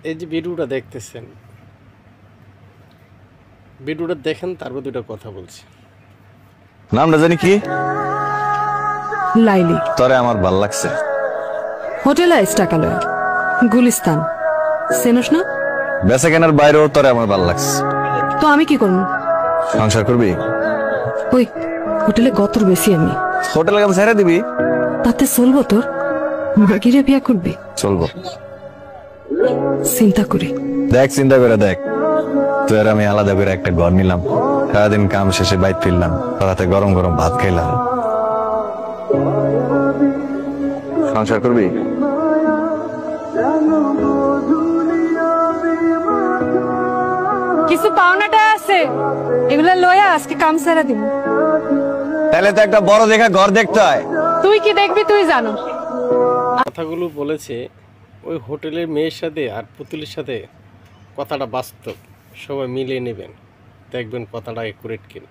এই যে ভিডিওটা দেখতেছেন, ভিডিওটা দেখেন, তারপর দুটো কথা বলছি। নামটা জানি কি? লাইলি। তরে আমার ভাল লাগছে। হোটেল আইস টাকা লয়, গুলিস্তান চেনস না? বেচা কেনার বাইরেও তরে আমার ভাল লাগছে। তো আমি কি করবো? সংসার করবি? ওই হোটেলে গতর বেশি আমি। হোটেলে কাম ছেড়ে দিবি? তাতে চলবো তোর? মাগিরে বিয়া করবি? চলবো। চিন্তা করি। দেখ, চিন্তা করে দেখ, তুই আর আমি আলাদা করে একটা ঘর নিলাম, সারাদিন কাম শেষে বাইর ফিরলাম, রাতে গরম গরম ভাত খাইলাম। সংসার করবি? কিছু পাওনাটা আছে, এগুলা লয়া আজকে কাম সারা দিব। তাহলে তো একটা বড় দেখা ঘর দেখতে হয়। তুই কি দেখবি তুই জানো। কথাগুলো বলেছে ওই হোটেলের মেয়ের সাথে আর পুতুলের সাথে। কথাটা বাস্তব, সবাই মিলিয়ে নেবেন, দেখবেন কথাটা একুরেট কিনা।